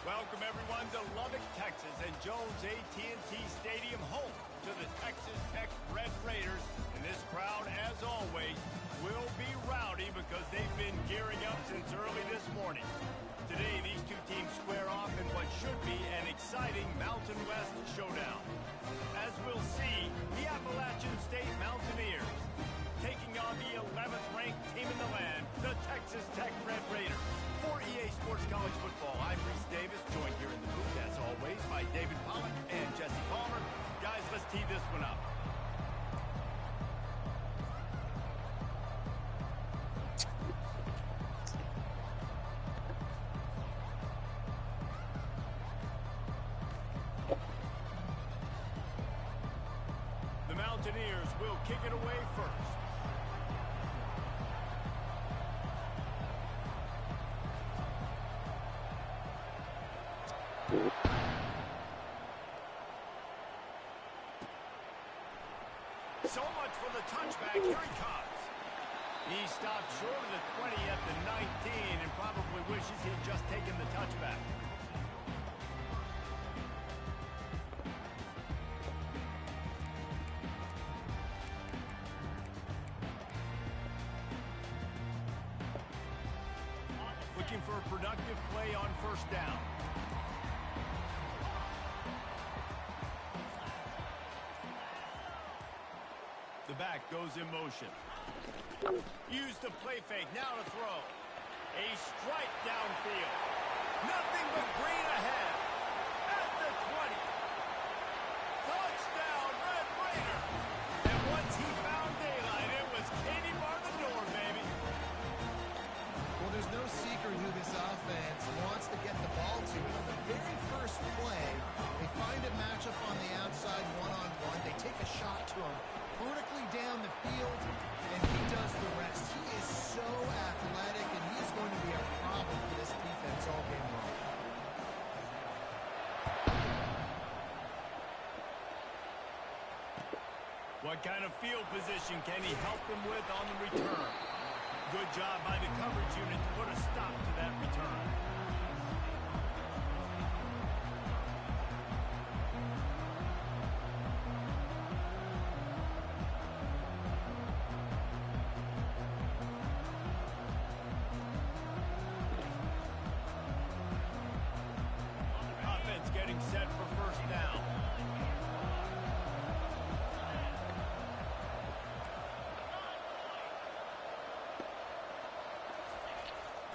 Welcome, everyone, to Lubbock, Texas, and Jones AT&T Stadium, home to the Texas Tech Red Raiders. And this crowd, as always, will be rowdy because they've been gearing up since early this morning. Today, these two teams square off in what should be an exciting Mountain West showdown. As we'll see, the Appalachian State Mountaineers taking on the 11th-ranked team in the land, the Texas Tech Red Raiders. For EA Sports College Football, I'm Reese Davis, joined here in the booth, as always, by David Pollack and Jesse Palmer. Guys, let's tee this one up. The Mountaineers will kick it away first. So much for the touchback. Here he comes. He stopped short of the 20 at the 19 and probably wishes he'd just taken the touchback. Looking for a productive play on first down. The back goes in motion. Use the play fake, now to throw. A strike downfield. Nothing but green ahead. At the 20. Touchdown, Red Raider. And once he found daylight, it was Katie bar the door, baby. Well, there's no secret who this offense wants to get the ball to. On the very first play, they find a matchup on the outside one-on-one. They take a shot to him vertically down the field, and he does the rest. He is so athletic, and he is going to be a problem for this defense all game long. What kind of field position can he help them with on the return? Good job by the coverage unit to put a stop to that return. Offense getting set for first down.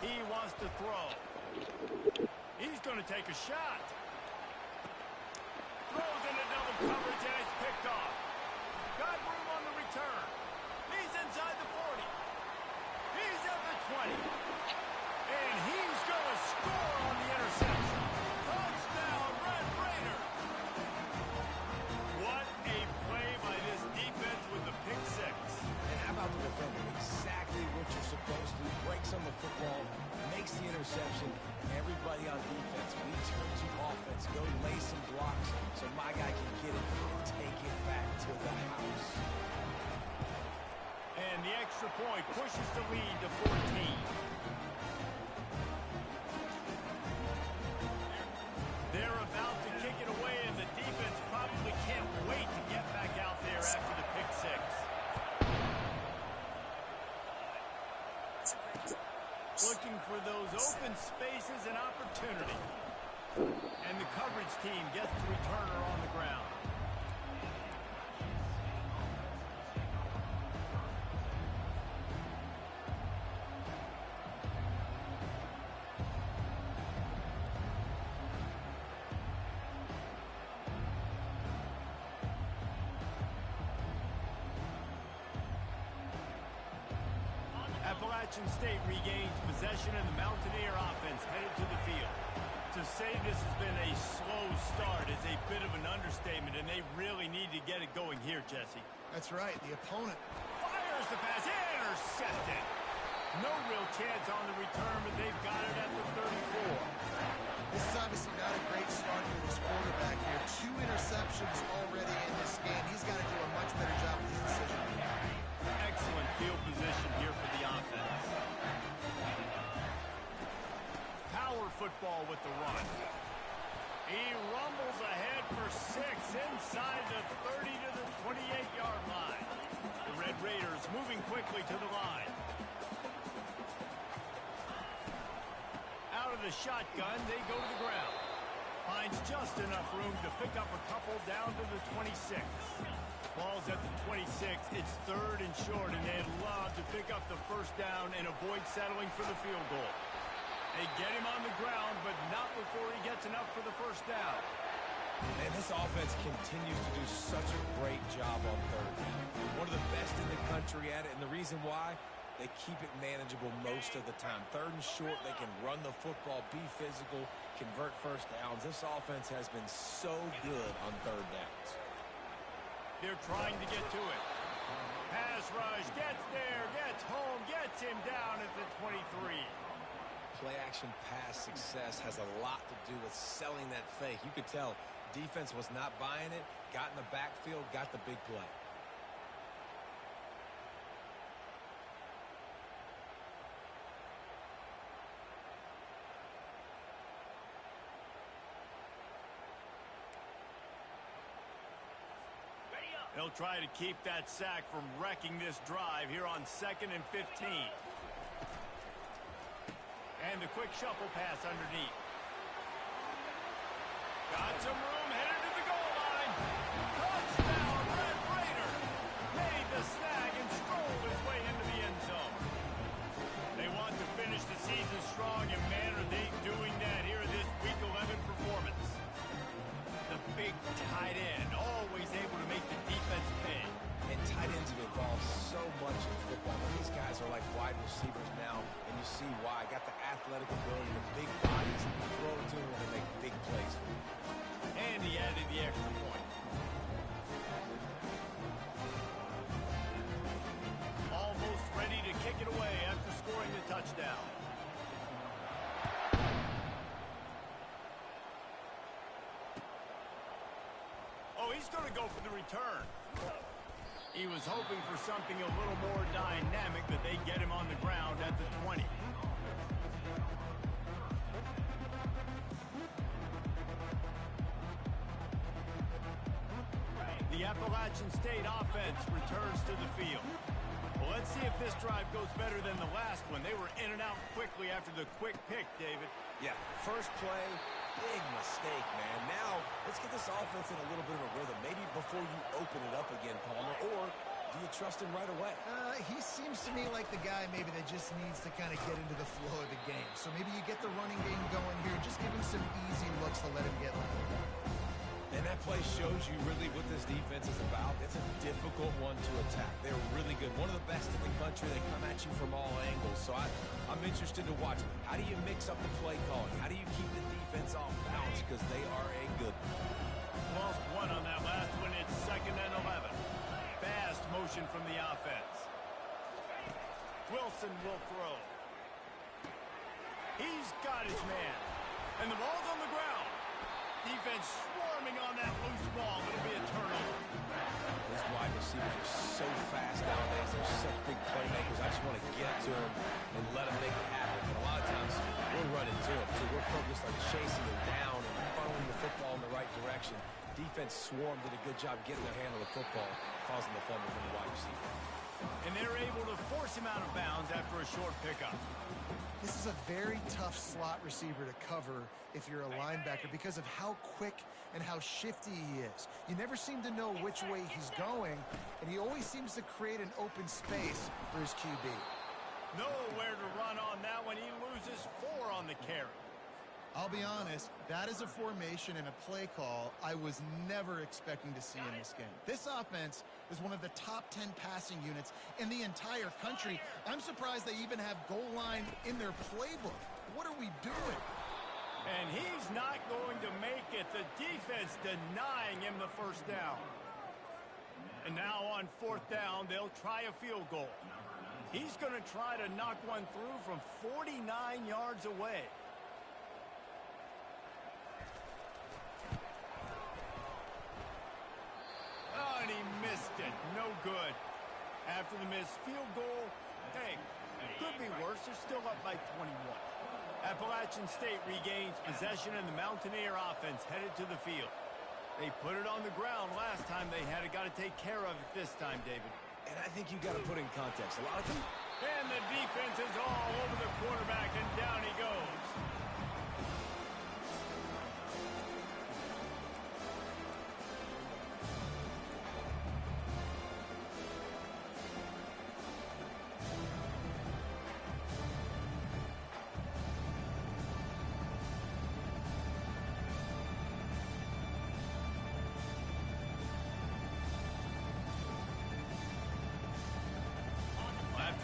He wants to throw. He's going to take a shot. Throws into double coverage and it's picked off. Got room on the return. He's inside the 40. He's at the 20. And he's going to score on the interception. Touchdown, Red Raider. What a play by this defense with the pick six. And how about the defender? Exactly what you're supposed to. Breaks on the football, makes the interception. Everybody on defense returns the offense. Go lay some blocks so my guy can get it and take it back to the house. And the extra point pushes the lead to 14. They're about to kick it away, and the defense probably can't wait to get back out there after the pick six. Looking for those open spaces and opportunity. And the coverage team gets the returner on the ground. Appalachian State regains possession and the Mountaineer offense headed to the field. To say this has been a slow start is a bit of an understatement, and they really need to get it going here, Jesse. That's right. The opponent Fires the pass, intercepted. No real chance on the return, but they've got it at the 34. This is obviously not a great start for this quarterback here. 2 interceptions already in this game. He's got to do a much better job with his decision. Excellent field position here for the offense. Power football with the run. inside the 30 to the 28-yard line. The Red Raiders moving quickly to the line. Out of the shotgun, they go to the ground. Finds just enough room to pick up a couple down to the 26. Ball's at the 26. It's 3rd and short, and they'd love to pick up the first down and avoid settling for the field goal. They get him on the ground, but not before he gets enough for the first down. And this offense continues to do such a great job on 3rd down. One of the best in the country at it, and the reason why, they keep it manageable most of the time. 3rd and short, they can run the football, be physical, convert first downs. This offense has been so good on 3rd downs. They're trying to get to it. Pass rush, gets there, gets home, gets him down at the 23. Play-action pass success has a lot to do with selling that fake. You could tell defense was not buying it, got in the backfield, got the big play. They'll try to keep that sack from wrecking this drive here on 2nd and 15. And the quick shuffle pass underneath. Got some room, headed to the goal line. Touchdown, Red Raider. Made the snag and strolled his way into the end zone. They want to finish the season strong, and man, are they doing that here in this Week 11 performance. The big tight end, always able to make the defense pay. And tight ends have evolved so much in football. These guys are like wide receivers now, and you see why. Got the athletic ability, the big bodies, throw it to them and make big plays for them. And he added the extra point. Almost ready to kick it away after scoring the touchdown. Oh, he's going to go for the return. He was hoping for something a little more dynamic, but they get him on the ground at the 20. The Appalachian State offense returns to the field. Well, let's see if this drive goes better than the last one. They were in and out quickly after the quick pick, David. Yeah, first play, big mistake, man. Now, let's get this offense in a little bit of a rhythm. Maybe before you open it up again, Palmer, or do you trust him right away? He seems to me like the guy maybe that just needs to kind of get into the flow of the game. So maybe you get the running game going here. Just give him some easy looks to let him get moving. And that play shows you really what this defense is about. It's a difficult one to attack. They're really good. One of the best in the country. They come at you from all angles. So I'm interested to watch. How do you mix up the play calling? How do you keep the defense off balance? Because they are a good one. Lost one on that last one. It's 2nd and 11. Fast motion from the offense. Wilson will throw. He's got his man. And the ball's on the ground. Defense swarming on that loose ball. It'll be a turnover. These wide receivers are so fast nowadays. They're such big playmakers. I just want to get to them and let them make it happen. But a lot of times, we're running to them. So we're focused on chasing them down and funneling the football in the right direction. Defense swarm did a good job getting their hand on the football, causing the fumble from the wide receiver. And they're able to force him out of bounds after a short pickup. This is a very tough slot receiver to cover if you're a linebacker because of how quick and how shifty he is. You never seem to know which way he's going, and he always seems to create an open space for his QB. Nowhere to run on that one. He loses 4 on the carry. I'll be honest, that is a formation and a play call I was never expecting to see in this game. This offense is one of the top 10 passing units in the entire country. I'm surprised they even have goal line in their playbook. What are we doing? And he's not going to make it. The defense denying him the first down. And now on 4th down, they'll try a field goal. He's going to try to knock one through from 49 yards away. Oh, and he missed it. No good. After the missed field goal, hey, could be worse. They're still up by 21. Appalachian State regains possession, and the Mountaineer offense headed to the field. They put it on the ground last time they had it. Got to take care of it this time, David. And I think you got to put in context. A lot of them. And the defense is all over the quarterback, and down he goes.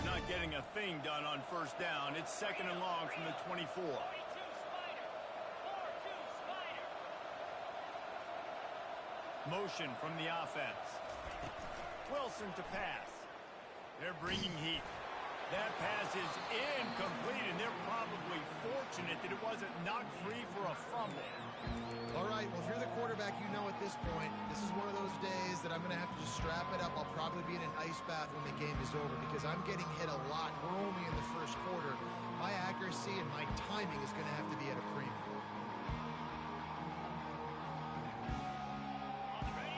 Not getting a thing done on first down. It's 2nd and long from the 24. Motion from the offense. Wilson to pass. They're bringing heat. That pass is incomplete, and they're probably fortunate that it wasn't knocked free for a fumble. All right, well, if you're the quarterback, you know at this point, this is one of those days that I'm going to have to just strap it up. I'll probably be in an ice bath when the game is over because I'm getting hit a lot. We're only in the first quarter. My accuracy and my timing is going to have to be at a premium.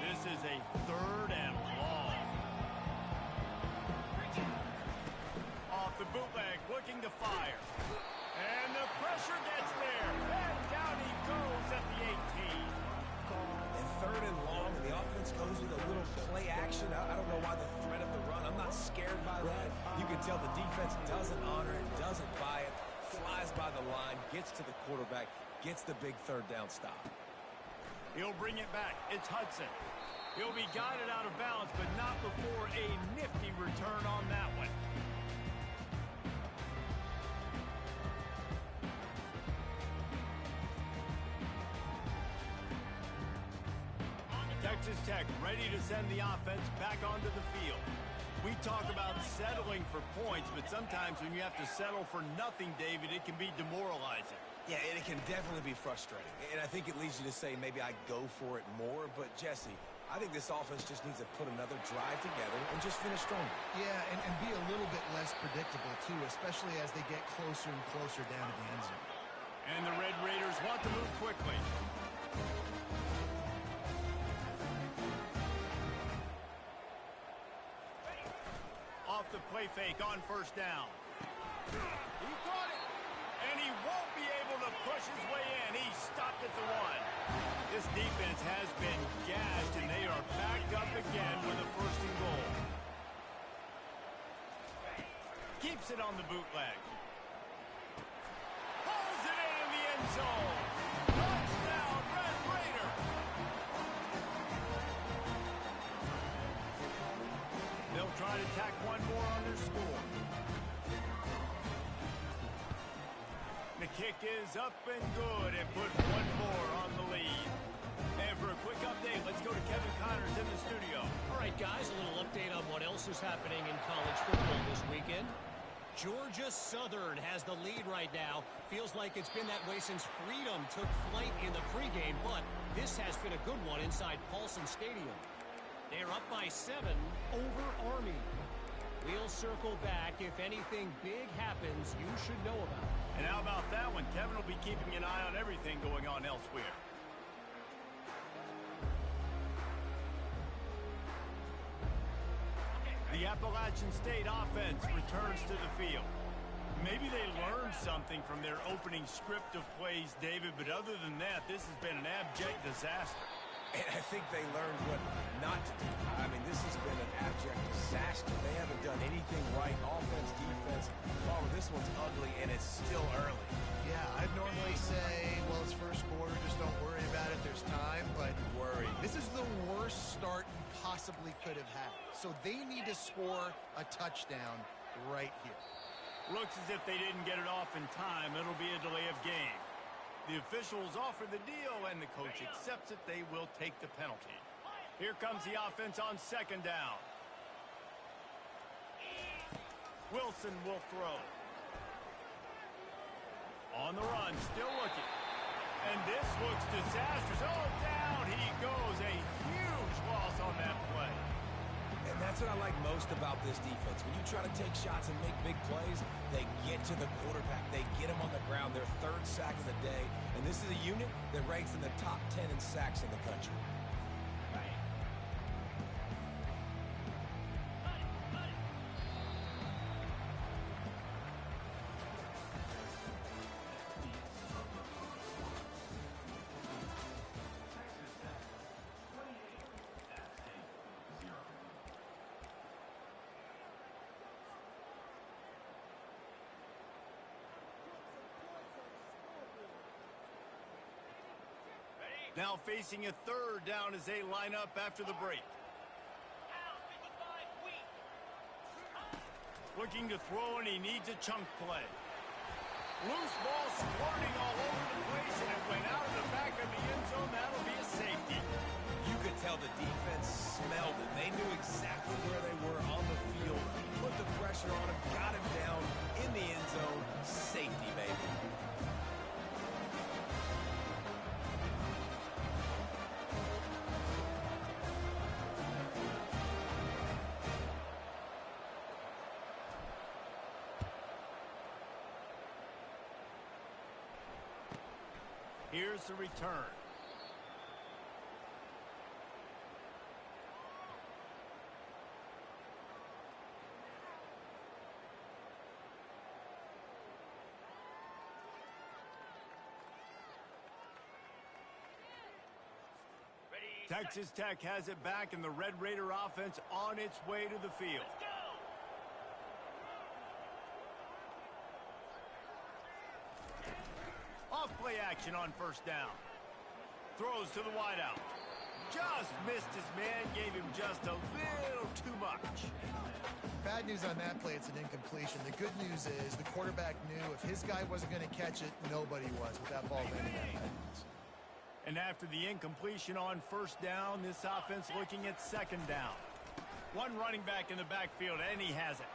This is a 3rd and long. Off the bootleg, looking to fire. And the pressure gets there. And down he goes at the 18. And 3rd and long, and the offense goes with a little play action. I don't know why the threat of the run. I'm not scared by that. You can tell the defense doesn't honor it, doesn't buy it, flies by the line, gets to the quarterback, gets the big 3rd down stop. He'll bring it back. It's Hudson. He'll be guided out of bounds, but not before a nifty return on that one. Texas Tech ready to send the offense back onto the field. We talk about settling for points, but sometimes when you have to settle for nothing, David, it can be demoralizing. Yeah, and it can definitely be frustrating. And I think it leads you to say maybe I go for it more. But, Jesse, I think this offense just needs to put another drive together and just finish stronger. Yeah, and be a little bit less predictable, too, especially as they get closer and closer down to the end zone. And the Red Raiders want to move quickly. Off the play fake on first down. He caught it. And he won't be able to push his way in. He stopped at the 1. This defense has been gashed, and they are backed up again with a 1st and goal. Keeps it on the bootleg. Pulls it in the end zone. Touchdown, Red Raider. They'll try to tack one more on their score. The kick is up and good and put one more on the lead. And for a quick update, let's go to Kevin Connors in the studio. All right, guys, a little update on what else is happening in college football this weekend. Georgia Southern has the lead right now. Feels like it's been that way since Freedom took flight in the pregame, but this has been a good one inside Paulson Stadium. They're up by 7 over Army. We'll circle back. If anything big happens, you should know about it. And how about that one? Kevin will be keeping an eye on everything going on elsewhere. The Appalachian State offense returns to the field. Maybe they learned something from their opening script of plays, David, but other than that, this has been an abject disaster. And I think they learned what not to do. I mean, this has been an abject disaster. They haven't done anything right. Offense, defense. Oh, this one's ugly, and it's still early. Yeah, I'd normally say, well, it's first quarter, just don't worry about it. There's time, but Worry. this is the worst start you possibly could have had. So they need to score a touchdown right here. Looks as if they didn't get it off in time. It'll be a delay of game. The officials offer the deal, and the coach accepts it. They will take the penalty. Here comes the offense on 2nd down. Wilson will throw. On the run, still looking. And this looks disastrous. Oh, down he goes. A huge loss on that play. And that's what I like most about this defense. When you try to take shots and make big plays, they get to the quarterback. They get him on the ground. Their 3rd sack of the day. And this is a unit that ranks in the top 10 in sacks in the country. Now facing a third down as they line up after the break. Looking to throw, and he needs a chunk play. Loose ball squirting all over the place, and it went out of the back of the end zone. That'll be a safety. You could tell the defense smelled it. They knew exactly where they were on the field, put the pressure on him, got him down in the end zone. Safety, baby. Here's the return. Texas Tech has it back, and the Red Raider offense on its way to the field. Off play action on first down. Throws to the wideout. Just missed his man, gave him just a little too much. Bad news on that play, it's an incompletion. The good news is the quarterback knew if his guy wasn't going to catch it, nobody was with that ball landing on that pass. And after the incompletion on first down, this offense looking at second down. One running back in the backfield, and he has it.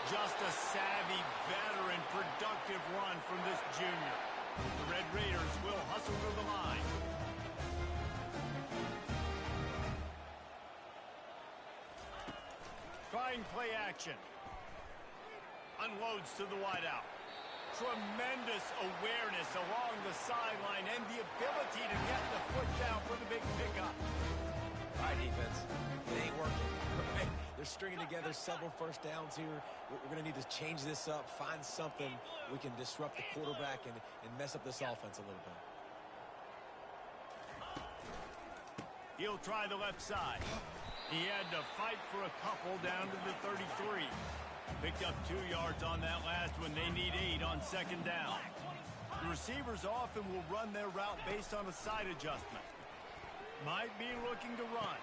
Just a savvy, veteran, productive run from this junior. The Red Raiders will hustle to the line. Trying play action. Unloads to the wideout. Tremendous awareness along the sideline and the ability to get the foot down for the big pickup. All right, defense. It ain't working. Right? They're stringing together several first downs here. We're going to need to change this up, find something we can disrupt the quarterback and mess up this offense a little bit. He'll try the left side. He had to fight for a couple down to the 33. Picked up 2 yards on that last one. They need 8 on second down. The receivers often will run their route based on a side adjustment. Might be looking to run.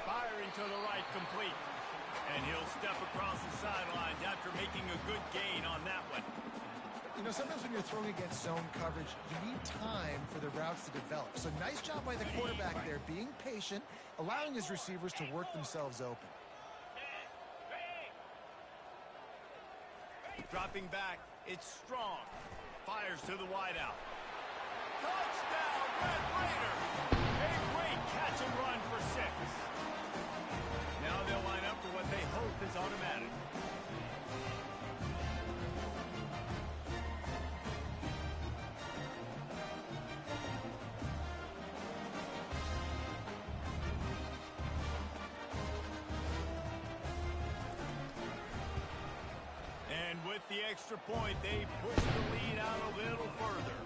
Firing to the right, complete. And he'll step across the sidelines after making a good gain on that one. You know, sometimes when you're throwing against zone coverage, you need time for the routes to develop. So nice job by the quarterback there, being patient, allowing his receivers to work themselves open. Dropping back, it's strong. Fires to the wideout. Touchdown, Red Raider! A great catch and run for 6. Now they'll line up for what they hope is automatic. And with the extra point, they push the lead out a little further.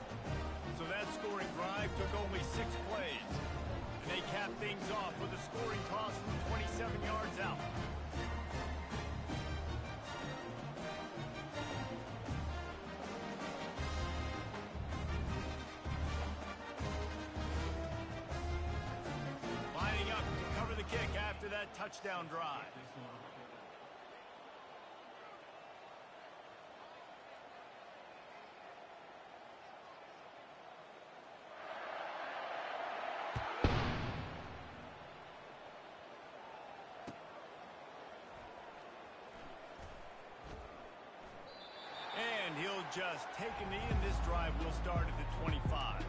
So that scoring drive took only 6 plays. And they capped things off with a scoring toss from 27 yards out. Lining up to cover the kick after that touchdown drive. And he'll just take a knee, and this drive will start at the 25.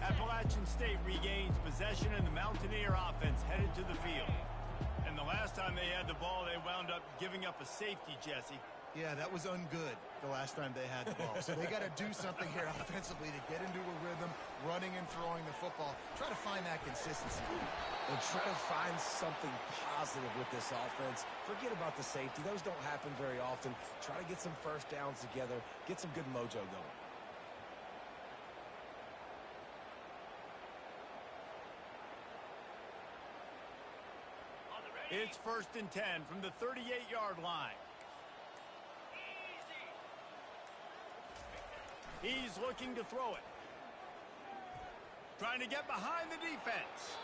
Appalachian State regains possession, and the Mountaineer offense headed to the field. And the last time they had the ball, they wound up giving up a safety, Jesse. Yeah, that was ungood the last time they had the ball. So they got to do something here offensively to get into a rhythm, running and throwing the football. Try to find that consistency. And try to find something positive with this offense. Forget about the safety. Those don't happen very often. Try to get some first downs together. Get some good mojo going. It's 1st and 10 from the 38-yard line. He's looking to throw it. Trying to get behind the defense.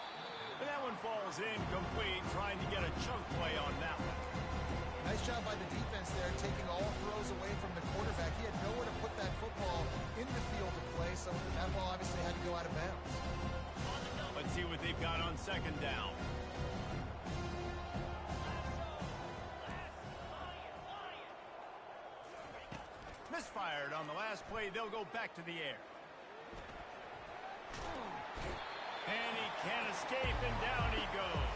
And that one falls incomplete, trying to get a chunk play on that one. Nice job by the defense there, taking all throws away from the quarterback. He had nowhere to put that football in the field to play, so that ball obviously had to go out of bounds. Let's see what they've got on second down. Misfired on the last play. They'll go back to the air. And he can't escape, and down he goes.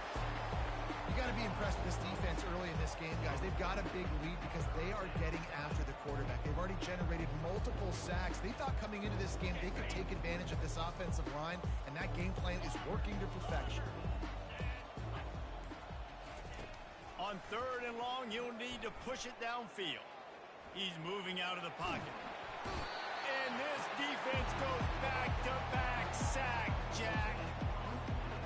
You got to be impressed with this defense early in this game, guys. They've got a big lead because they are getting after the quarterback. They've already generated multiple sacks. They thought coming into this game they could take advantage of this offensive line, and that game plan is working to perfection. On third and long, you'll need to push it downfield. He's moving out of the pocket. And this defense goes back-to-back sack, Jack.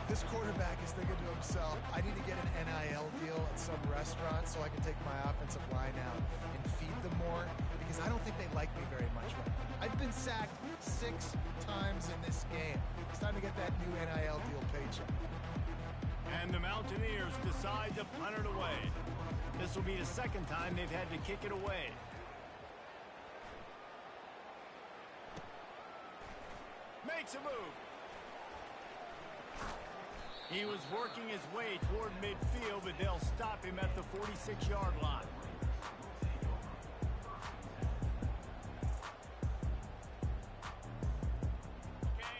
This quarterback is thinking to himself, I need to get an NIL deal at some restaurant so I can take my offensive line out and feed them more, because I don't think they like me very much right now. I've been sacked 6 times in this game. It's time to get that new NIL deal paycheck. And the Mountaineers decide to punt it away. This will be the second time they've had to kick it away. Makes a move. He was working his way toward midfield, but they'll stop him at the 46-yard line.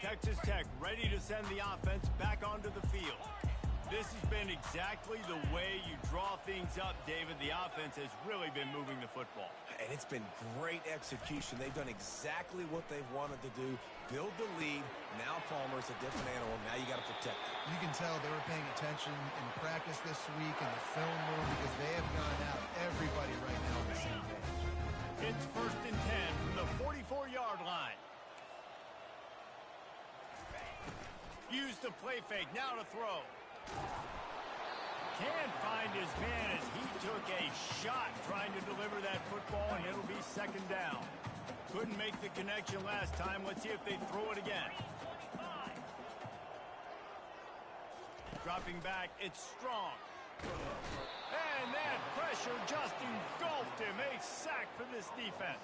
Texas Tech ready to send the offense back onto the field. This has been exactly the way you draw things up, David. The offense has really been moving the football. And it's been great execution. They've done exactly what they've wanted to do. Build the lead. Now Palmer's a different animal. Now you got to protect him. You can tell they were paying attention in practice this week in the film room, because they have gone out everybody right now on the same page. It's 1st and 10 from the 44-yard line. Use the play fake. Now to throw. Can't find his man as he took a shot trying to deliver that football, and it'll be second down. Couldn't make the connection last time. Let's see if they throw it again. Dropping back, it's Strong. And that pressure just engulfed him. A sack for this defense.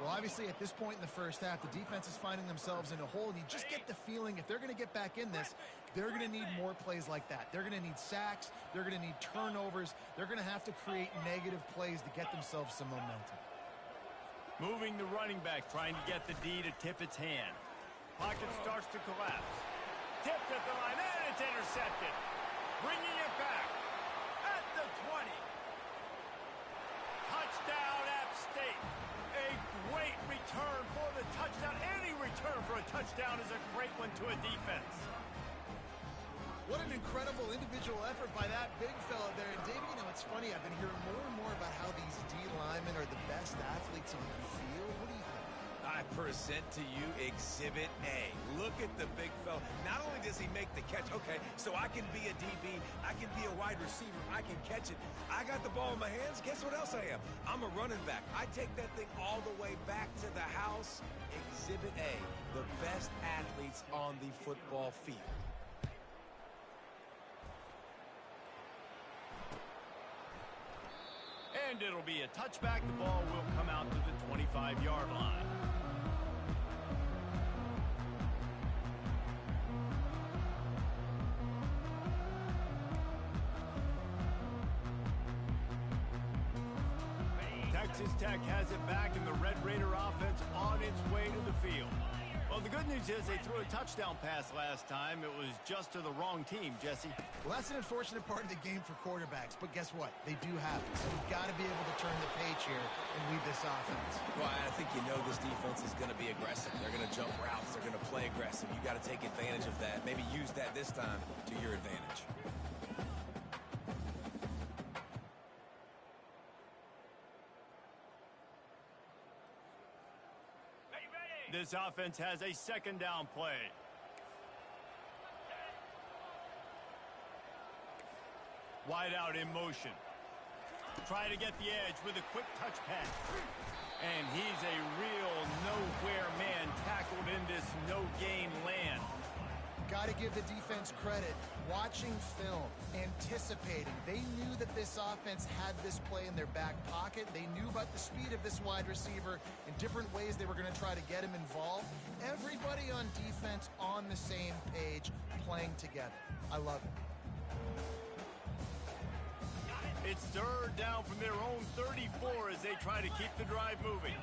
Well, obviously, at this point in the first half, the defense is finding themselves in a hole, and you just get the feeling if they're going to get back in this, they're going to need more plays like that. They're going to need sacks. They're going to need turnovers. They're going to have to create negative plays to get themselves some momentum. Moving the running back, trying to get the D to tip its hand. Pocket starts to collapse. Tipped at the line, and it's intercepted. Bringing it back at the 20. Touchdown, App State. A great return for the touchdown. Any return for a touchdown is a great one to a defense. What an incredible individual effort by that big fella there. And David, you know, it's funny, I've been hearing more and more about how these D linemen are the best athletes on the field. What do you think? I present to you Exhibit A. Look at the big fella. Not only does he make the catch, okay, so I can be a DB, I can be a wide receiver, I can catch it. I got the ball in my hands. Guess what else I am? I'm a running back. I take that thing all the way back to the house. Exhibit A, the best athletes on the football field. And it'll be a touchback. The ball will come out to the 25-yard line. Texas Tech has it back, and the Red Raider offense on its way to the field. Well, the good news is they threw a touchdown pass last time. It was just to the wrong team, Jesse. Well, that's an unfortunate part of the game for quarterbacks, but guess what? They do have it. So you've got to be able to turn the page here and lead this offense. Well, I think you know this defense is going to be aggressive. They're going to jump routes. They're going to play aggressive. You got to take advantage of that. Maybe use that this time to your advantage. This offense has a second down play. Wide out in motion. Try to get the edge with a quick touch pass. And he's a real nowhere man tackled in this no-gain land. Got to give the defense credit. Watching film, anticipating. They knew that this offense had this play in their back pocket. They knew about the speed of this wide receiver and different ways they were going to try to get him involved. Everybody on defense on the same page, playing together. I love it. It's third down from their own 34 as they try to keep the drive moving.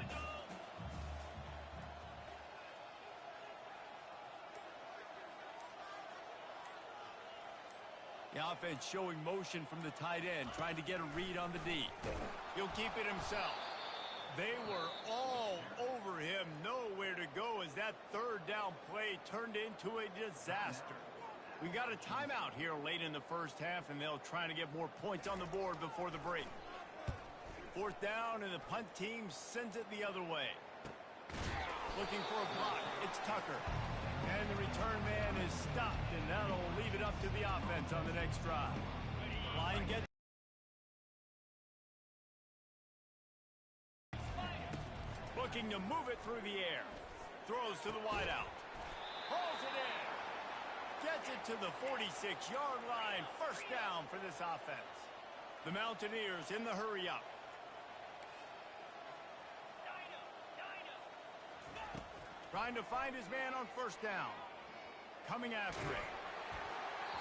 The offense showing motion from the tight end, trying to get a read on the D. He'll keep it himself. They were all over him, nowhere to go as that third down play turned into a disaster. We got a timeout here late in the first half, and they'll try to get more points on the board before the break. Fourth down, and the punt team sends it the other way. Looking for a block. It's Tucker. And the return man is stopped, and that'll leave it up to the offense on the next drive. Line gets looking to move it through the air. Throws to the wideout. Pulls it in. Gets it to the 46-yard line. First down for this offense. The Mountaineers in the hurry-up. Trying to find his man on first down. Coming after it.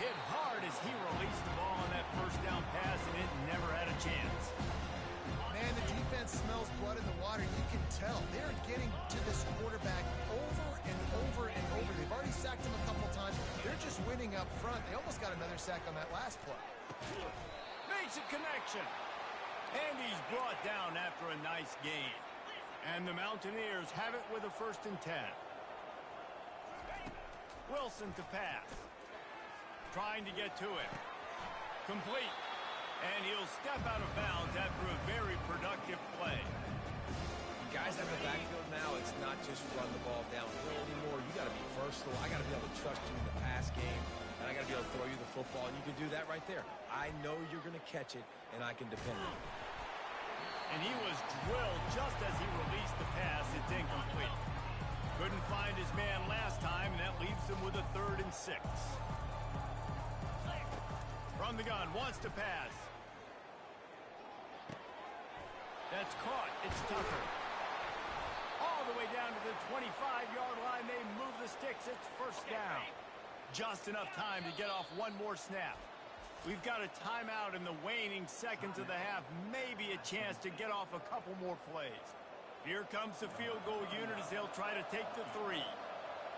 Hit hard as he released the ball on that first down pass, and it never had a chance. Man, the defense smells blood in the water. You can tell. They're getting to this quarterback over and over and over. They've already sacked him a couple times. They're just winning up front. They almost got another sack on that last play. Makes a connection. And he's brought down after a nice gain. And the Mountaineers have it with a 1st and 10. Wilson to pass. Trying to get to it. Complete. And he'll step out of bounds after a very productive play. Guys out of the backfield now, it's not just run the ball downhill anymore. You got to be versatile. I got to be able to trust you in the pass game, and I got to be able to throw you the football, and you can do that right there. I know you're going to catch it, and I can depend on it. And he was drilled just as he released the pass. It's incomplete. Couldn't find his man last time, and that leaves him with a 3rd and 6. From the gun, wants to pass. That's caught. It's Tucker. All the way down to the 25-yard line. They move the sticks. It's first down. Just enough time to get off one more snap. We've got a timeout in the waning seconds of the half. Maybe a chance to get off a couple more plays. Here comes the field goal unit as they'll try to take the 3.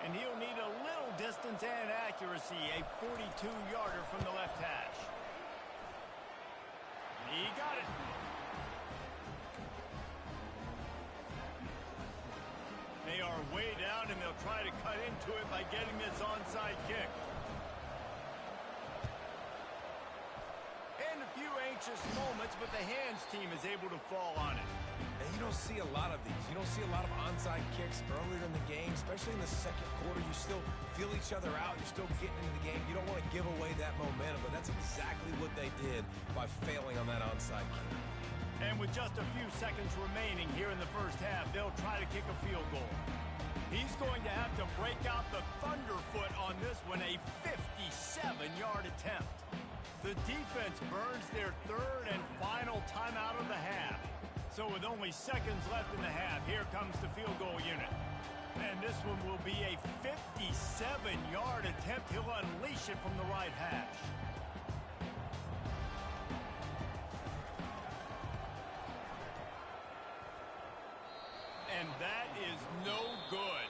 And he'll need a little distance and accuracy. A 42-yarder from the left hash. He got it. They are way down, and they'll try to cut into it by getting this onside kick. And a few anxious moments, but the hands team is able to fall on it. And you don't see a lot of these. You don't see a lot of onside kicks earlier in the game, especially in the second quarter. You still feel each other out. You're still getting into the game. You don't want to give away that momentum, but that's exactly what they did by failing on that onside kick. And with just a few seconds remaining here in the first half, they'll try to kick a field goal. He's going to have to break out the thunderfoot on this one, a 57-yard attempt. The defense burns their 3rd and final timeout of the half. So with only seconds left in the half, here comes the field goal unit. And this one will be a 57-yard attempt. He'll unleash it from the right hash. And that is no good.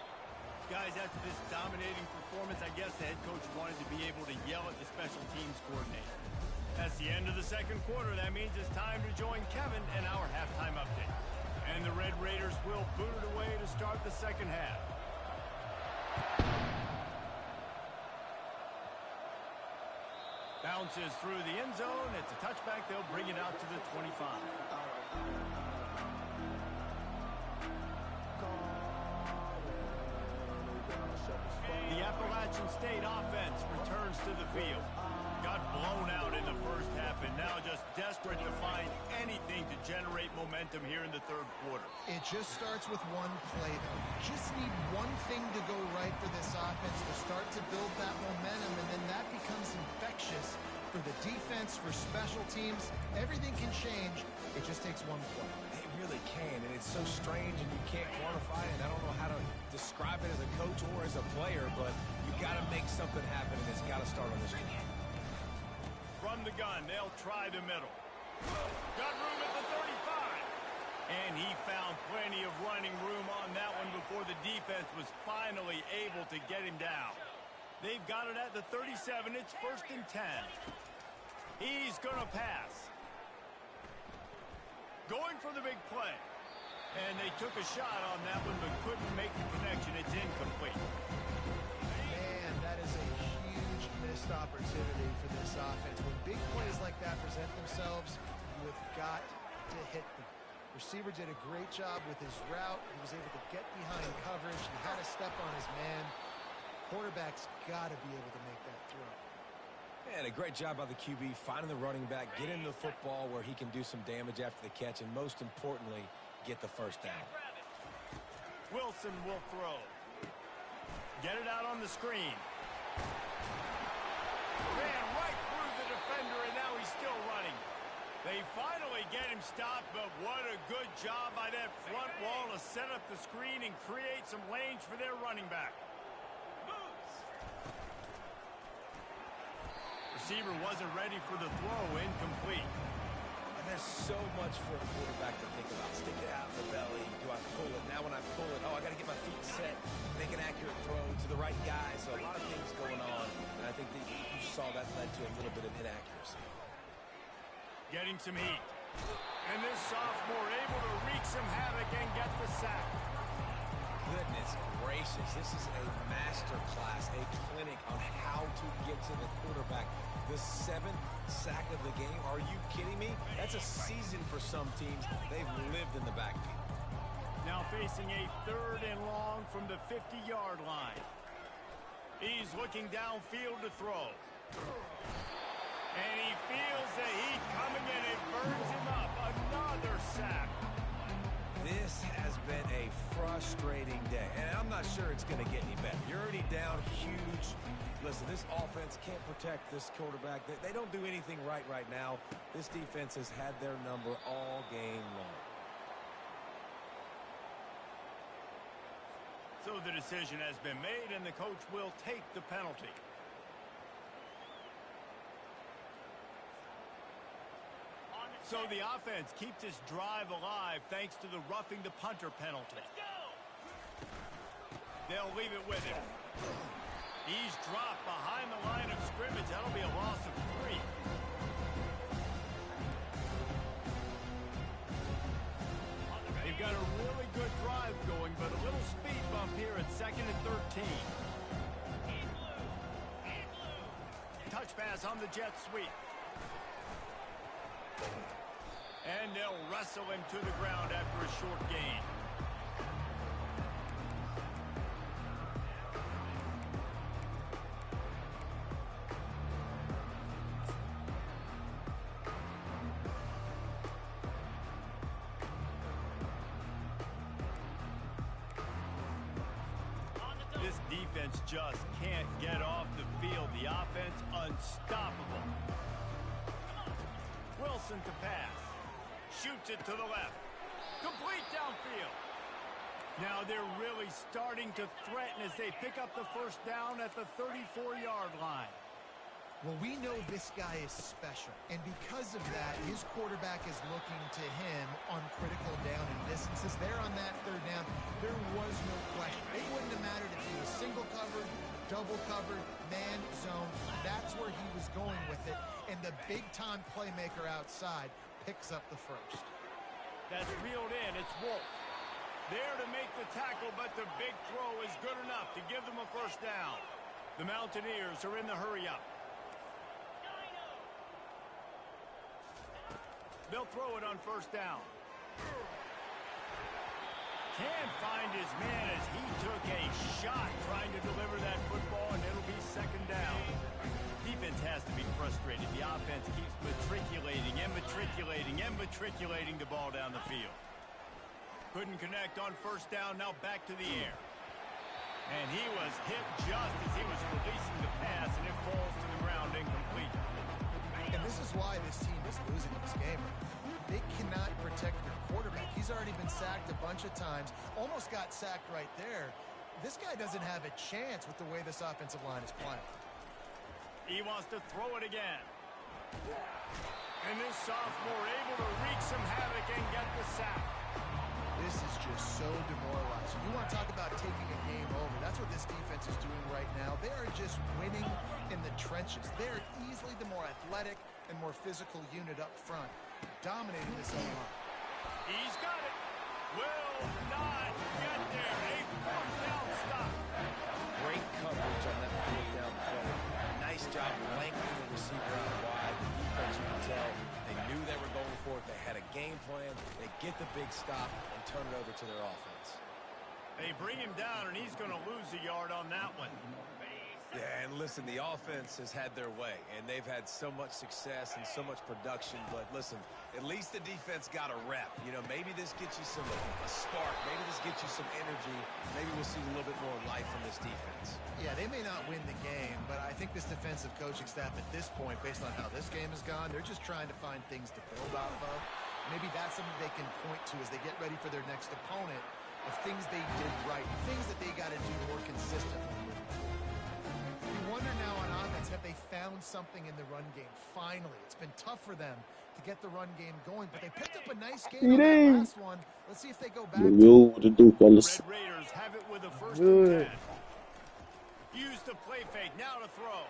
Guys, after this dominating performance, I guess the head coach wanted to be able to yell at the special teams coordinator. That's the end of the second quarter. That means it's time to join Kevin and our halftime update. And the Red Raiders will boot it away to start the second half. Bounces through the end zone. It's a touchback. They'll bring it out to the 25. The Appalachian State offense returns to the field. Got blown out in the first half and now just desperate to find anything to generate momentum here in the third quarter. It just starts with one play, though. You just need one thing to go right for this offense to start to build that momentum, and then that becomes infectious for the defense, for special teams. Everything can change. It just takes one play. It really can, and it's so strange, and you can't quantify it. I don't know how to describe it as a coach or as a player, but you got to make something happen, and it's got to start on this team. From the gun, they'll try the middle. Got room at the 35. And he found plenty of running room on that one before the defense was finally able to get him down. They've got it at the 37. It's 1st and 10. He's going to pass. Going for the big play. And they took a shot on that one but couldn't make the connection. It's incomplete. Man, that is a huge missed opportunity for this offense. When big plays like that present themselves, you have got to hit them. Receiver did a great job with his route. He was able to get behind coverage. He had a step on his man. Quarterback's got to be able to make that throw. And a great job by the QB finding the running back, getting the football where he can do some damage after the catch, and most importantly, get the first down. Wilson will throw. Get it out on the screen. Ran right through the defender, and now he's still running. They finally get him stopped, but what a good job by that front wall to set up the screen and create some lanes for their running back. Receiver wasn't ready for the throw, incomplete. And there's so much for a quarterback to think about. Stick it out of the belly. Do I pull it? Now when I pull it, I got to get my feet set, make an accurate throw to the right guy. So a lot of things going on, and I think that you saw that led to a little bit of inaccuracy. Getting some heat. And this sophomore able to wreak some havoc and get the sack. Goodness gracious, this is a master class, a clinic on how to get to the quarterback. The 7th sack of the game. Are you kidding me? That's a season for some teams. They've lived in the backfield. Now facing a 3rd and long from the 50-yard line. He's looking downfield to throw. And he feels the heat coming in. It burns him up. Another sack. This has been a frustrating day, and I'm not sure it's going to get any better. You're already down huge. Listen, this offense can't protect this quarterback. They don't do anything right now. This defense has had their number all game long. So the decision has been made, and the coach will take the penalty. So the offense keeps this drive alive thanks to the roughing the punter penalty. They'll leave it with him. He's dropped behind the line of scrimmage. That'll be a loss of 3. They've got a really good drive going, but a little speed bump here at 2nd and 13. Touch pass on the jet sweep. And they'll wrestle him to the ground after a short gain. This defense just can't get off the field. The offense unstoppable. Wilson to pass. Shoots it to the left. Complete downfield. Now they're really starting to threaten as they pick up the first down at the 34-yard line. Well, we know this guy is special, and because of that, his quarterback is looking to him on critical down and distances. There on that 3rd down, there was no question. It wouldn't have mattered if he was single covered, double covered, man, zone. That's where he was going with it, and the big-time playmaker outside picks up the first. That's reeled in. It's Wolf. There to make the tackle, but the big throw is good enough to give them a first down. The Mountaineers are in the hurry-up. They'll throw it on first down. Can't find his man as he took a shot trying to deliver that football, and it'll be 2nd down. Defense has to be frustrated. The offense keeps matriculating and matriculating and matriculating the ball down the field. Couldn't connect on first down, now back to the air. And he was hit just as he was releasing the pass, and it falls to the ground incomplete. And this is why this team is losing this game. They cannot protect their quarterback. He's already been sacked a bunch of times, almost got sacked right there. This guy doesn't have a chance with the way this offensive line is playing. He wants to throw it again. And this sophomore able to wreak some havoc and get the sack. This is just so demoralizing. You want to talk about taking a game over. That's what this defense is doing right now. They are just winning in the trenches. They're easily the more athletic and more physical unit up front, dominating this O-line. He's got it. Will not get there. A fourth down stop. Great coverage on that fourth down play. Nice job lengthening the receiver out wide. The defense, you can tell, they knew they were going for it. They had a game plan. They get the big stop and turn it over to their offense. They bring him down, and he's going to lose a yard on that one. Yeah, and listen, the offense has had their way, and they've had so much success and so much production. But listen, at least the defense got a rep. You know, maybe this gets you a spark. Maybe this gets you some energy. Maybe we'll see a little bit more life from this defense. Yeah, they may not win the game, but I think this defensive coaching staff at this point, based on how this game has gone, they're just trying to find things to build off of. Maybe that's something they can point to as they get ready for their next opponent, of things they did right, things that they got to do more consistently. You wonder now on offense, have they found something in the run game? Finally, it's been tough for them to get the run game going, but they picked up a nice game on that last one. Let's see if they go back. What to do, fellas? Red Raiders have it with a first and 10. Use the play fake, now to throw.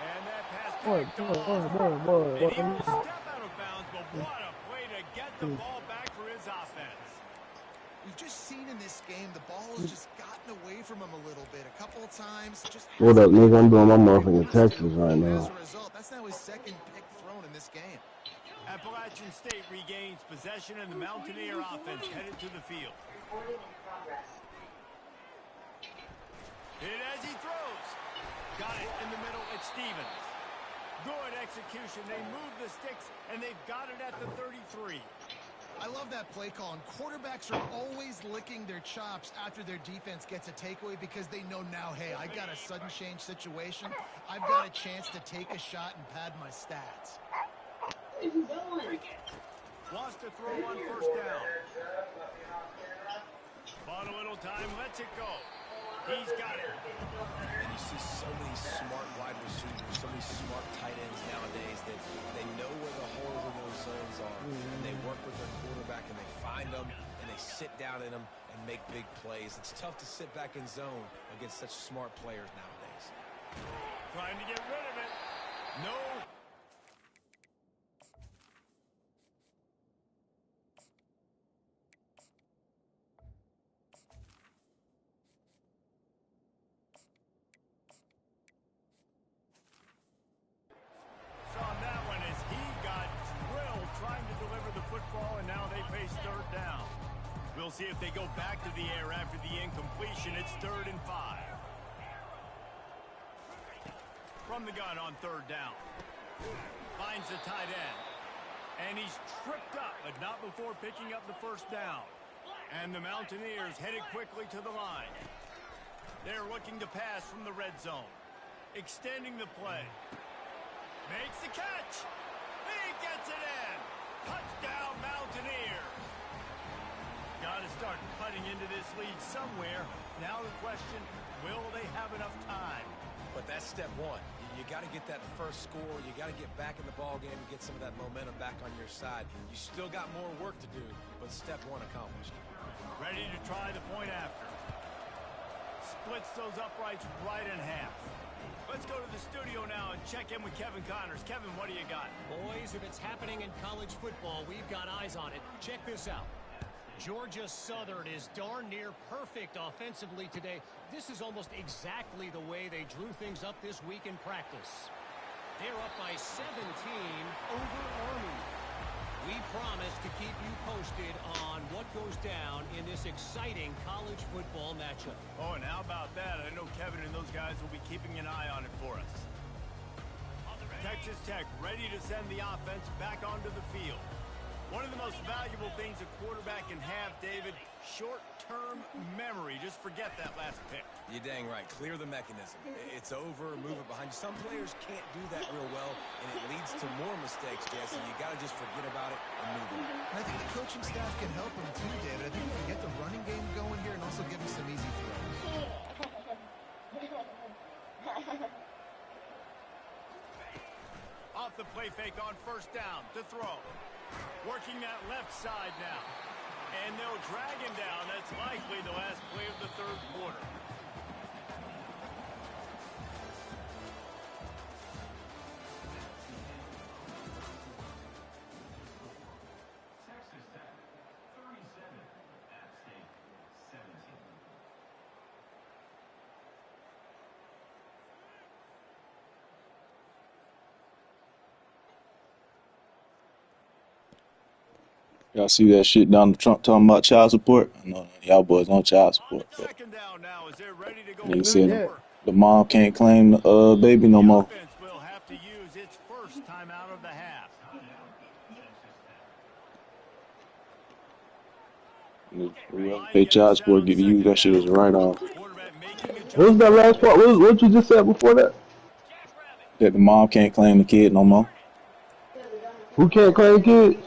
And that pass picked off. And he will step out of bounds, but what a play to get the ball back for his offense. We've just seen in this game, the ball has just gotten away from him a little bit. A couple of times. Just What up, nigga? I'm doing my motherfucking Texas right As now. a result, that's now his second pick thrown in this game. Appalachian State regains possession, and the Mountaineer offense headed to the field. Hit as he throws. Got it in the middle. It's Stevens. Good execution. They move the sticks, and they've got it at the 33. I love that play call, and quarterbacks are always licking their chops after their defense gets a takeaway because they know now, hey, I got a sudden change situation. I've got a chance to take a shot and pad my stats. Wants to throw on first down. Bought a little time, lets it go. He's got it. And you see so many smart wide receivers, so many smart tight ends nowadays that they know where the holes in those zones are. And they work with their quarterback, and they find them, and they sit down in them and make big plays. It's tough to sit back in zone against such smart players nowadays. Trying to get rid of it. No. On that one as he got drilled trying to deliver the football, and now they face third down. We'll see if they go back to the air after the incompletion. It's 3rd and 5. From the gun on third down. Finds the tight end. And he's tripped up, but not before picking up the first down. And the Mountaineers headed quickly to the line. They're looking to pass from the red zone. Extending the play. Makes the catch. He gets it in. Touchdown, Mountaineers. Got to start cutting into this lead somewhere. Now the question, will they have enough time? But that's step one. You got to get that first score. You got to get back in the ball game and get some of that momentum back on your side. You still got more work to do, but step one accomplished. Ready to try the point after. Splits those uprights right in half. Let's go to the studio now and check in with Kevin Connors. Kevin, what do you got? Boys, if it's happening in college football, we've got eyes on it. Check this out. Georgia Southern is darn near perfect offensively today. This is almost exactly the way they drew things up this week in practice. They're up by 17 over Army. We promise to keep you posted on what goes down in this exciting college football matchup. Oh, and how about that? I know Kevin and those guys will be keeping an eye on it for us. Texas Tech ready to send the offense back onto the field. One of the most valuable things a quarterback can have, David, short-term memory. Just forget that last pick. You're dang right. Clear the mechanism. It's over. Move it behind you. Some players can't do that real well, and it leads to more mistakes, Jesse. You got to just forget about it and move on. And I think the coaching staff can help him too, David. I think we can get the running game going here and also give him some easy throws. Off the play fake on first down to throw. Working that left side now. And they'll drag him down. That's likely the last play of the third quarter. Texas Tech, 37. App State, 17. Y'all see that shit Donald Trump talking about child support? I know y'all boys on child support. But Second down now as they're ready to go. he said the mom can't claim the baby no more. Offense will have to use its first time out of the half. Whoever pay child support get to use that shit as a write-off. Quarterback making a What was that last part? What you just said before that? That the mom can't claim the kid no more. Who can't claim kids?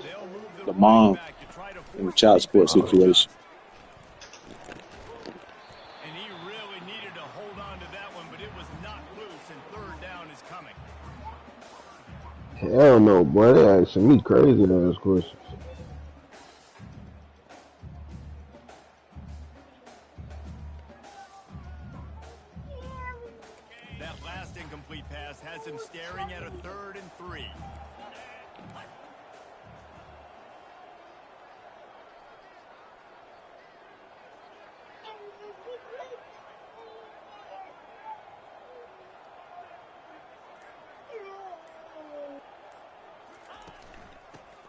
They'll move The mom back to try to in the force child support situation. And he really needed to hold on to that one, but it was not loose, and third down is coming. Hell no, boy. They asking me crazy on this question. That last incomplete pass has him staring at a 3rd and 3.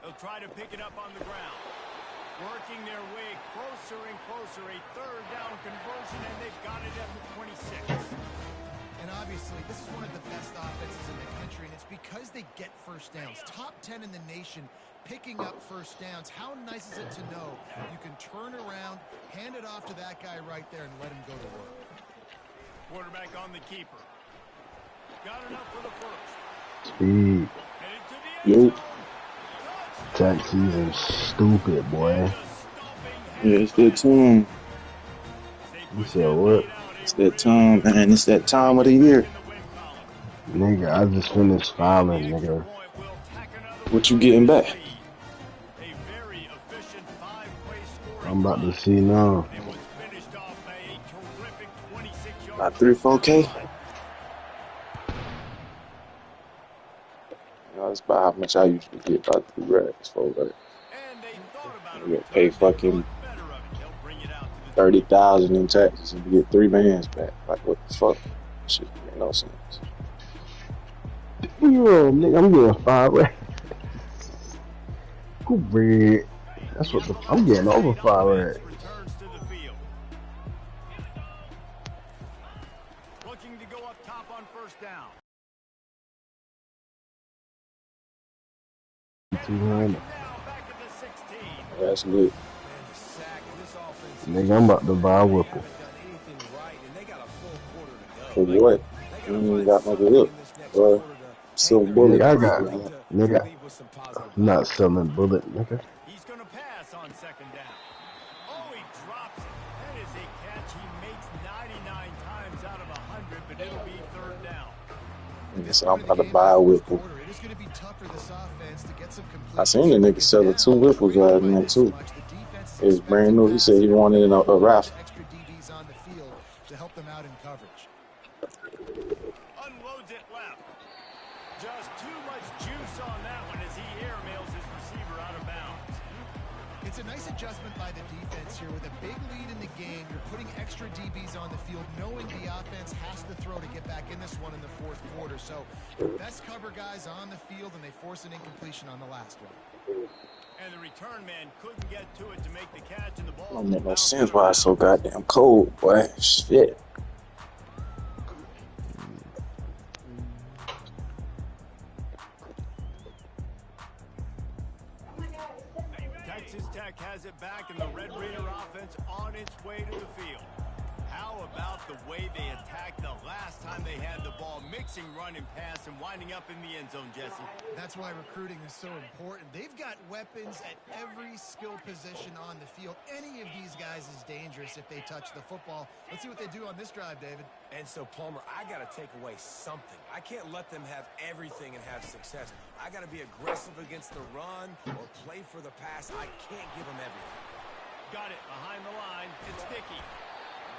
They'll try to pick it up on the ground. Working their way closer and closer. A 3rd down conversion, and they've got it at the 26. And obviously, this is one of the best offenses in the country, and it's because they get first downs. Top 10 in the nation picking up first downs. How nice is it to know you can turn around, hand it off to that guy right there, and let him go to work. Quarterback on the keeper. Got enough for the first. Speed. Headed to the Yo. end zone. Tax season stupid, boy. Yeah, it's that time. You said what? It's that time, man. It's that time of the year. Nigga, I just finished filing, nigga. What you getting back? I'm about to see now. About 3-4K. That's about how much I usually get, about 3 racks, 4 racks. You get pay fucking 30,000 in taxes and you get 3 bands back. Like, what the fuck? Shit make no sense. Yo, nigga, I'm getting 5 racks. Cool bread. That's what I'm getting over 5 racks. Looking to go up top on first down. 200. That's good. Nigga, I'm about to buy a whipple. For what? You ain't got no whip. Silver bullet. Nigga, I got, nigga, I'm not selling bullet, nigga. He's going to pass on second down. Oh, he drops it. That is a catch he makes 99 times out of 100, but it'll be third down. Nigga said I'm about to buy a whipple. It is going to be tough for this offense to get some complete. I seen the nigga selling 2 whipples last night too. It was brand new. He said he wanted a raffle. Extra DBs on the field to help them out in coverage. Unloads it left. Just too much juice on that one as he airmails his receiver out of bounds. It's a nice adjustment by the defense here. With a big lead in the game, you're putting extra DBs on the field, knowing the offense has to throw to get back in this one in the 4th quarter. So, best cover guys on the field, and they force an incompletion on the last one. And the return man couldn't get to it to make the catch, and the ball Don't make no bounced sense out of why it's so bounds. goddamn cold, boy. Shit. Texas Tech has it back, and the Red Raider offense on its way to the field. How about the way they attacked the last time they had the ball, mixing run and pass and winding up in the end zone, Jesse? That's why recruiting is so important. They've got weapons at every skill position on the field. Any of these guys is dangerous if they touch the football. Let's see what they do on this drive, David. And so, Palmer, I got to take away something. I can't let them have everything and have success. I got to be aggressive against the run or play for the pass. I can't give them everything. Got it behind the line. It's Dickey.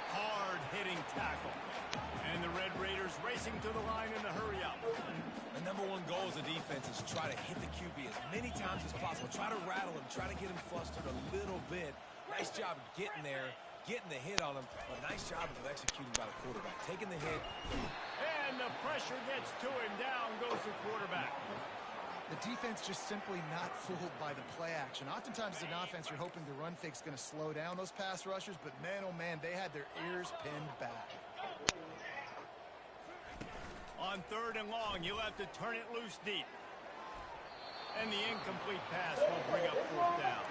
Hard-hitting tackle. And the Red Raiders racing to the line in the hurry-up. The number one goal as a defense is try to hit the QB as many times as possible. Try to rattle him. Try to get him flustered a little bit. Nice job getting there, getting the hit on him. But nice job of executing by the quarterback. Taking the hit. And the pressure gets to him. Down goes the quarterback. The defense just simply not fooled by the play action. Oftentimes as an offense, you're hoping the run fake's going to slow down those pass rushers, but man, oh man, they had their ears pinned back. On 3rd and long, you'll have to turn it loose deep. And the incomplete pass will bring up 4th down.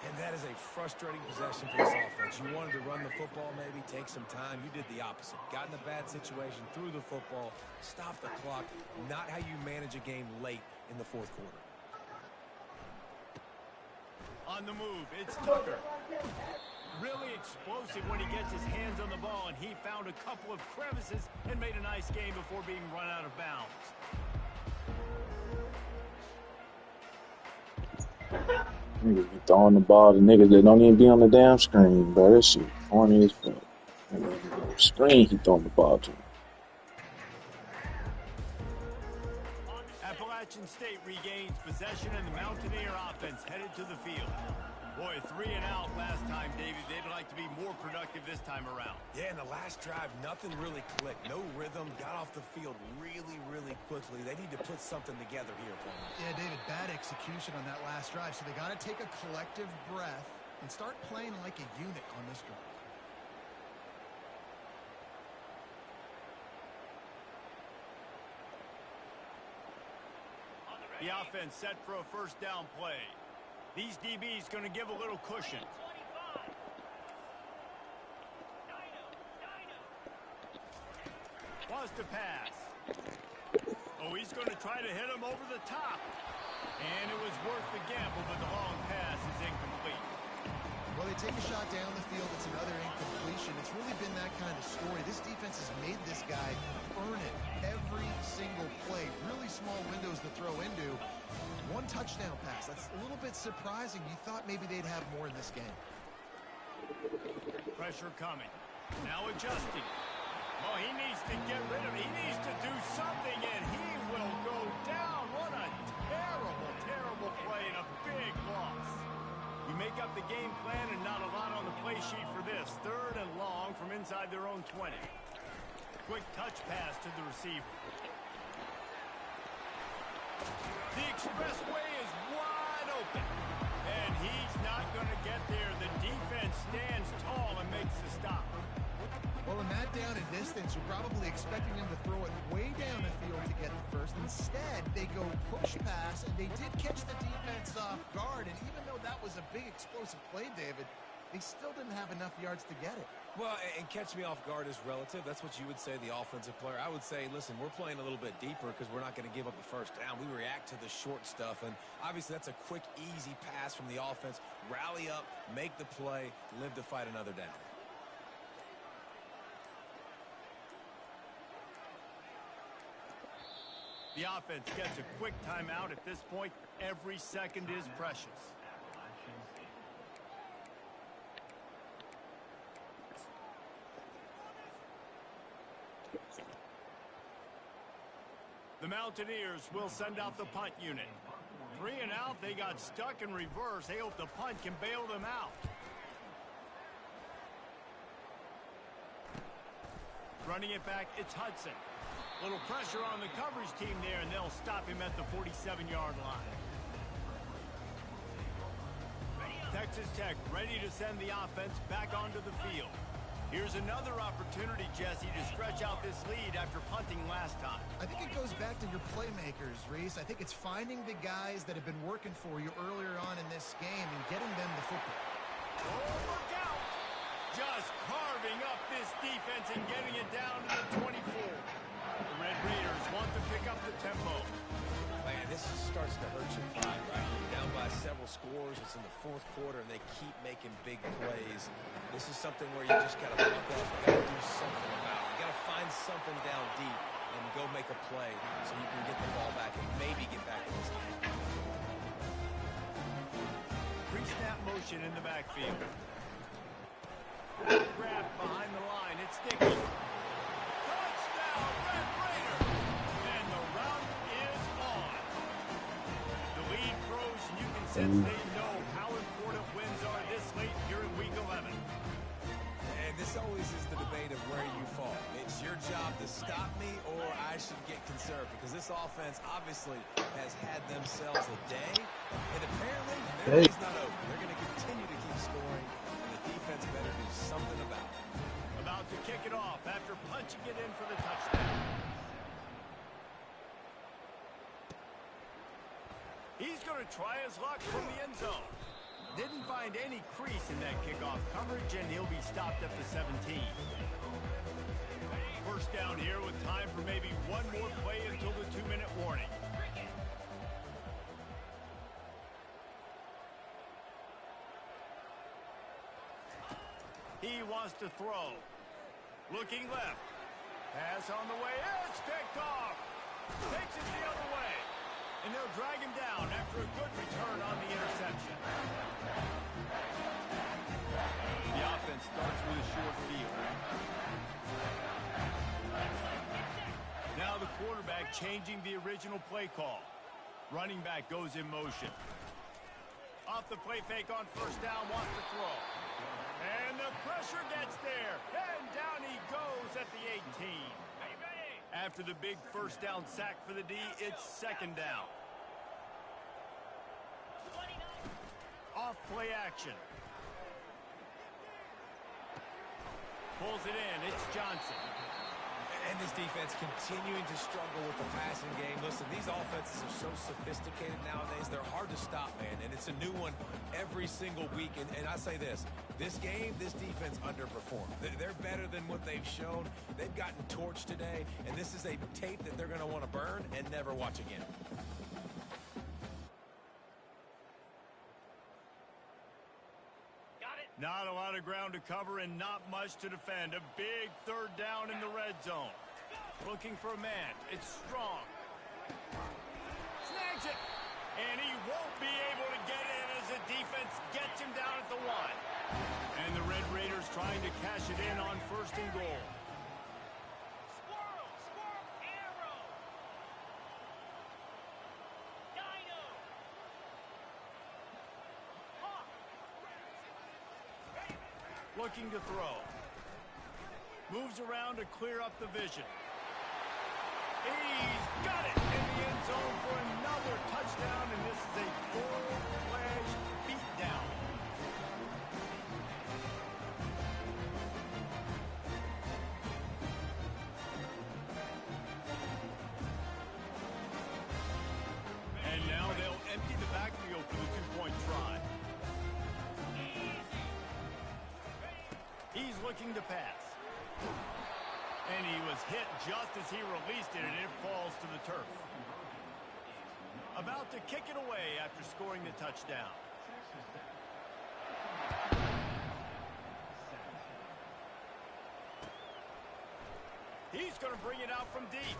And that is a frustrating possession for this offense. You wanted to run the football, maybe take some time. You did the opposite. Got in a bad situation, threw the football, stopped the clock. Not how you manage a game late in the 4th quarter. On the move, it's Tucker. Really explosive when he gets his hands on the ball, and he found a couple of crevices and made a nice game before being run out of bounds. Niggas be throwing the ball to niggas that don't even be on the damn screen, bro. That shit corny as fuck. Screen, he throwing the ball to him. Appalachian State regains possession, and the Mountaineer offense headed to the field. Boy, 3 and out last time, David. They'd like to be more productive this time around. Yeah, in the last drive, nothing really clicked. No rhythm. Got off the field really, really quickly. They need to put something together here, Paul. Yeah, David, bad execution on that last drive, so they got to take a collective breath and start playing like a unit on this drive. The offense set for a 1st down play. These DBs going to give a little cushion. Wants to pass. Oh, he's going to try to hit him over the top. And it was worth the gamble, but the long pass is incomplete. Well, they take a shot down the field. It's another incompletion. It's really been that kind of story. This defense has made this guy earn it every single play. Really small windows to throw into. 1 touchdown pass. That's a little bit surprising. You thought maybe they'd have more in this game. Pressure coming. Now adjusting. Oh, he needs to get rid of it. He needs to do something, and he will go down. What a terrible, terrible play and a big loss. You make up the game plan and not a lot on the play sheet for this. 3rd and long from inside their own 20. Quick touch pass to the receiver. The expressway is wide open. And he's not going to get there. The defense stands tall and makes the stop. Well, in that down and distance, you're probably expecting them to throw it way down the field to get the first. Instead, they go push pass, and they did catch the defense off guard. And even though that was a big explosive play, David, they still didn't have enough yards to get it. Well, and catch me off guard is relative. That's what you would say, the offensive player. I would say, listen, we're playing a little bit deeper because we're not going to give up the 1st down. We react to the short stuff, and obviously that's a quick, easy pass from the offense. Rally up, make the play, live to fight another down. The offense gets a quick timeout at this point. Every second is precious. The Mountaineers will send out the punt unit. 3 and out, they got stuck in reverse. They hope the punt can bail them out. Running it back, it's Hudson. Little pressure on the coverage team there, and they'll stop him at the 47-yard line. Texas Tech ready to send the offense back onto the field. Here's another opportunity, Jesse, to stretch out this lead after punting last time. I think it goes back to your playmakers, Reese. I think it's finding the guys that have been working for you earlier on in this game and getting them the football. Oh, look out! Just carving up this defense and getting it down to the 24. The Red Raiders want to pick up the tempo. Man, this starts to hurt your pride, right? You're down by several scores. It's in the fourth quarter, and they keep making big plays. This is something where you just got to buck up. You got to do something about it. You got to find something down deep and go make a play so you can get the ball back and maybe get back in this game. Pre-snap motion in the backfield. Grab behind the line. It's Nicky. Touchdown, Red Raiders! And the round is on. The lead grows, and you can sense they know how important wins are this late here in Week 11. And this always is the debate of where you fall. It's your job to stop me, or I should get conserved, because this offense obviously has had themselves a day, and apparently their day's not over. They're going to continue to keep scoring, and the defense better do something about it. About to kick it off after punching it in for the touchdown. He's going to try his luck from the end zone. Didn't find any crease in that kickoff coverage, and he'll be stopped at the 17. First down here with time for maybe one more play until the 2-minute warning. He wants to throw. Looking left. Pass on the way. It's picked off. Takes it the other way. And they'll drag him down after a good return on the interception. The offense starts with a short field. Now the quarterback changing the original play call. Running back goes in motion. Off the play fake on first down, wants to throw. And the pressure gets there. And down he goes at the 18. After the big first down sack for the D, it's second down. Off play action. Pulls it in. It's Johnson. And this defense continuing to struggle with the passing game. Listen, these offenses are so sophisticated nowadays. They're hard to stop, man. And it's a new one every single week. And I say this game, this defense underperformed. They're better than what they've shown. They've gotten torched today. And this is a tape that they're going to want to burn and never watch again. Not a lot of ground to cover and not much to defend. A big third down in the red zone. Looking for a man. It's Strong. Snags it. And he won't be able to get in as the defense gets him down at the 1. And the Red Raiders trying to cash it in on first and goal. Looking to throw. Moves around to clear up the vision. He's got it in the end zone for another touchdown, and this is a full-fledged beatdown. And now they'll empty the backfield for the two-point try. He's looking to pass. And he was hit just as he released it, and it falls to the turf. About to kick it away after scoring the touchdown. He's going to bring it out from deep.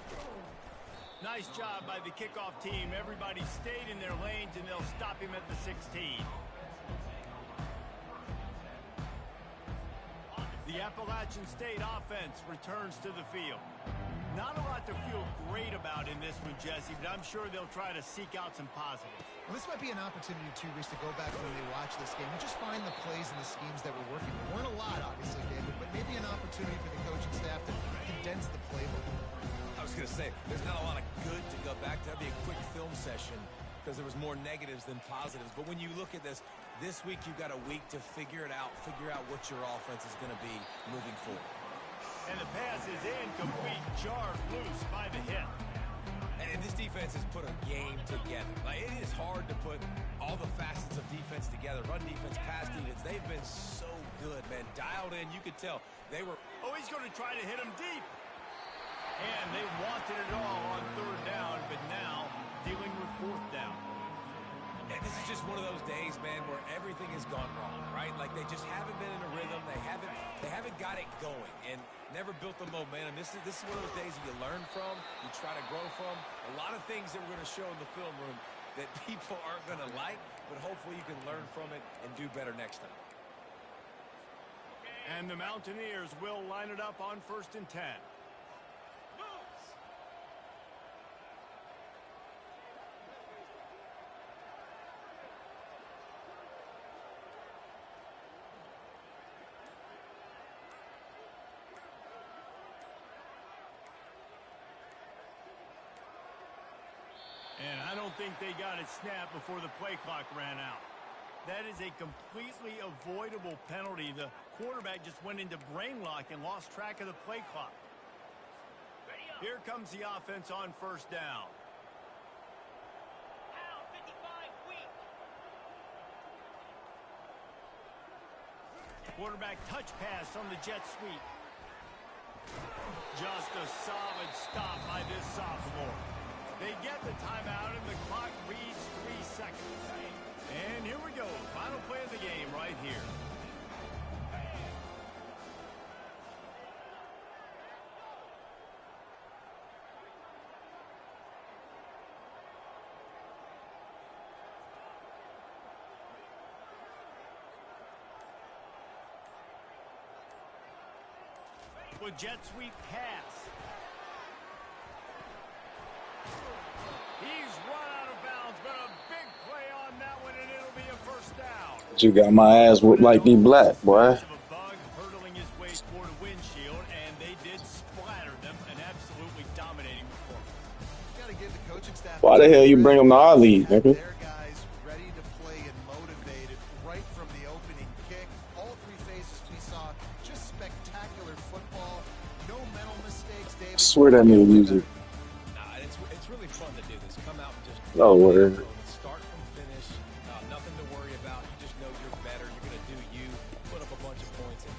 Nice job by the kickoff team. Everybody stayed in their lanes, and they'll stop him at the 16. The Appalachian State offense returns to the field. Not a lot to feel great about in this one, Jesse, but I'm sure they'll try to seek out some positives. Well, this might be an opportunity, too, Reese, to go back when they watch this game and just find the plays and the schemes that were working. There weren't a lot, obviously, David, but maybe an opportunity for the coaching staff to condense the playbook. I was going to say, there's not a lot of good to go back to. That'd be a quick film session because there was more negatives than positives. But when you look at this, This week, you've got a week to figure it out, figure out what your offense is going to be moving forward. And the pass is incomplete, jarred loose by the hit. And this defense has put a game together. Like, it is hard to put all the facets of defense together. Run defense, pass defense, they've been so good, man. Dialed in, you could tell they were. Oh, he's going to try to hit him deep. And they wanted it all on third down, but now dealing with fourth down. And this is just one of those days, man, where everything has gone wrong, right? Like, they just haven't been in a rhythm. They haven't got it going and never built the momentum. This is one of those days that you learn from, you try to grow from. A lot of things that we're going to show in the film room that people aren't going to like, but hopefully you can learn from it and do better next time. And the Mountaineers will line it up on 1st and 10. And I don't think they got it snapped before the play clock ran out. That is a completely avoidable penalty. The quarterback just went into brain lock and lost track of the play clock. Here comes the offense on 1st down. Quarterback touch pass on the jet sweep. Just a solid stop by this sophomore. They get the timeout, and the clock reads 3 seconds. And here we go. Final play of the game right here. With jet sweep pass. He's run out of bounds, but a big play on that one, and it'll be a 1st down. You got my ass whooped like me black, boy. Bug hurtling his way toward a windshield, and they did splatter them. An absolutely dominating performance. Got to give the coaching staff. Why the hell you bring them to our league, nigga? Their guys ready to play and motivated right from the opening kick. All 3 phases we saw, just spectacular football. No mental mistakes, David. I swear that nigga music. It's really fun to do this. Come out and just No word. start from finish. Nothing to worry about. You just know you're better. You're going to do you. Put up a bunch of points. And